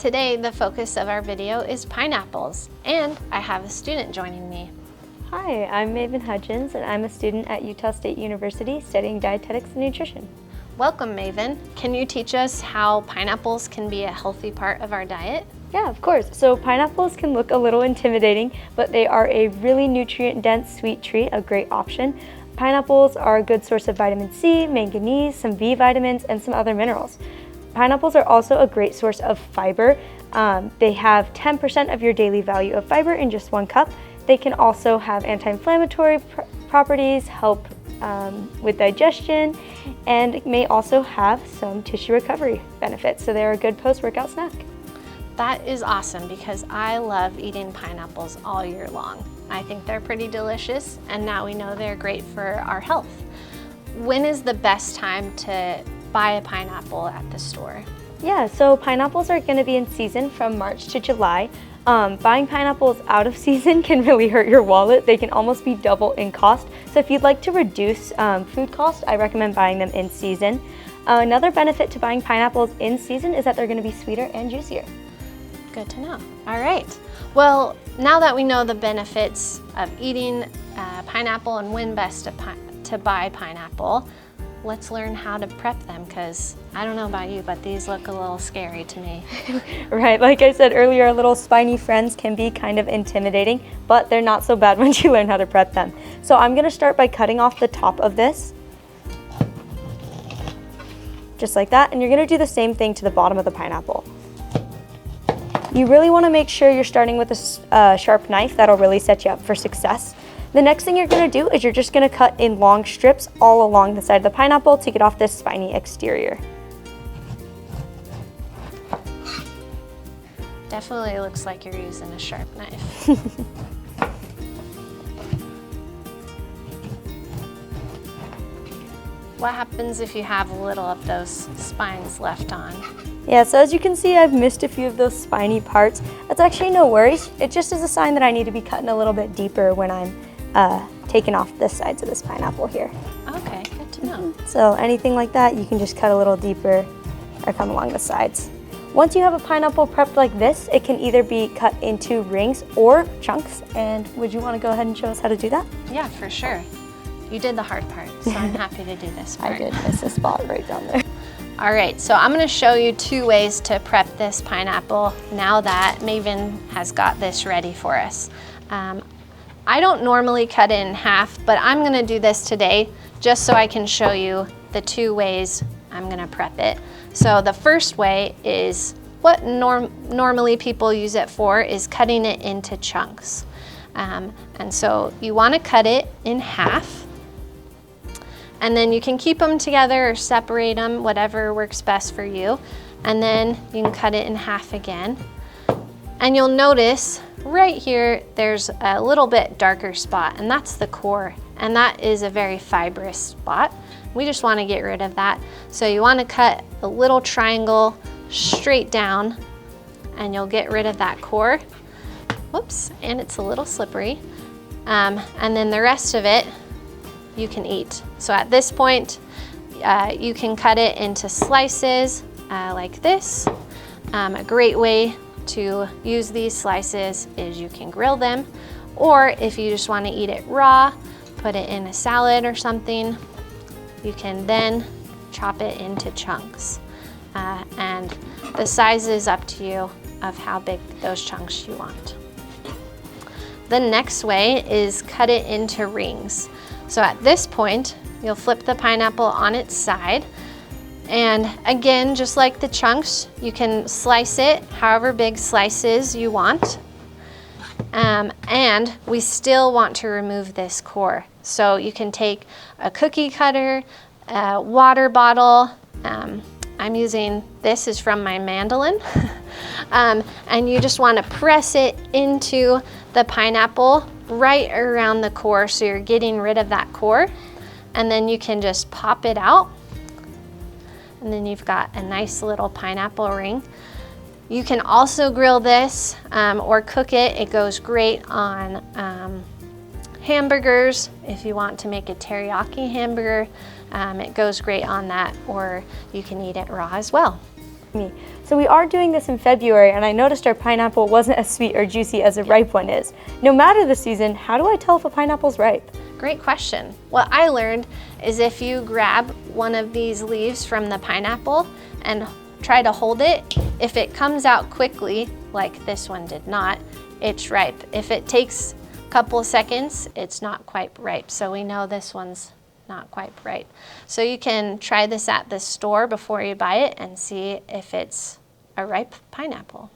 today the focus of our video is pineapples, and I have a student joining me. Hi, I'm Maven Hudgens, and I'm a student at Utah State University studying dietetics and nutrition. Welcome, Maven. Can you teach us how pineapples can be a healthy part of our diet? Yeah, of course. So pineapples can look a little intimidating, but they are a really nutrient-dense sweet treat, a great option. Pineapples are a good source of vitamin C, manganese, some B vitamins, and some other minerals. Pineapples are also a great source of fiber. They have 10% of your daily value of fiber in just 1 cup. They can also have anti-inflammatory properties, help with digestion, and may also have some tissue recovery benefits. So they're a good post-workout snack. That is awesome because I love eating pineapples all year long. I think they're pretty delicious, and now we know they're great for our health. When is the best time to buy a pineapple at the store? Yeah, so pineapples are going to be in season from March to July. Buying pineapples out of season can really hurt your wallet. They can almost be double in cost. So if you'd like to reduce food cost, I recommend buying them in season. Another benefit to buying pineapples in season is that they're going to be sweeter and juicier. Good to know. All right. Well, now that we know the benefits of eating pineapple and when best to buy pineapple, let's learn how to prep them, because I don't know about you, but these look a little scary to me. Right, like I said earlier, our little spiny friends can be kind of intimidating, but they're not so bad once you learn how to prep them. So I'm gonna start by cutting off the top of this, just like that, and you're gonna do the same thing to the bottom of the pineapple. You really wanna make sure you're starting with a sharp knife. That'll really set you up for success. The next thing you're gonna do is you're just gonna cut in long strips all along the side of the pineapple to get off this spiny exterior. Definitely looks like you're using a sharp knife. What happens if you have a little of those spines left on? Yeah, so as you can see, I've missed a few of those spiny parts. That's actually no worries. It just is a sign that I need to be cutting a little bit deeper when I'm taking off the sides of this pineapple here. Okay, good to know. So anything like that, you can just cut a little deeper or come along the sides. Once you have a pineapple prepped like this, it can either be cut into rings or chunks. And would you want to go ahead and show us how to do that? Yeah, for sure. You did the hard part, so I'm happy to do this part. I did miss a spot right down there. All right, so I'm gonna show you 2 ways to prep this pineapple now that Maven has got this ready for us. I don't normally cut it in half, but I'm gonna do this today just so I can show you the 2 ways I'm gonna prep it. So the first way is what normally people use it for, is cutting it into chunks. And so you wanna cut it in half, and then you can keep them together or separate them, whatever works best for you. And then you can cut it in half again. And you'll notice right here, there's a little bit darker spot, and that's the core. And that is a very fibrous spot. We just wanna get rid of that. So you wanna cut a little triangle straight down, and you'll get rid of that core. Whoops, and it's a little slippery. And then the rest of it, you can eat. So at this point, you can cut it into slices like this. A great way to use these slices is you can grill them, or if you just want to eat it raw, put it in a salad or something, you can then chop it into chunks. And the size is up to you of how big those chunks you want. The next way is cut it into rings. So at this point, you'll flip the pineapple on its side. And again, just like the chunks, you can slice it however big slices you want. And we still want to remove this core. So you can take a cookie cutter, a water bottle. I'm using, this is from my mandolin. And you just want to press it into the pineapple right around the core, so you're getting rid of that core. And then you can just pop it out. And then you've got a nice little pineapple ring. You can also grill this or cook it. It goes great on hamburgers. If you want to make a teriyaki hamburger, it goes great on that, or you can eat it raw as well. me. So we are doing this in February, and I noticed our pineapple wasn't as sweet or juicy as a ripe one is. No matter the season, how do I tell if a pineapple's ripe? Great question. What I learned is if you grab one of these leaves from the pineapple and try to hold it, if it comes out quickly, like this one did not, it's ripe. If it takes a couple seconds, it's not quite ripe. So we know this one's not quite ripe. So you can try this at the store before you buy it and see if it's a ripe pineapple.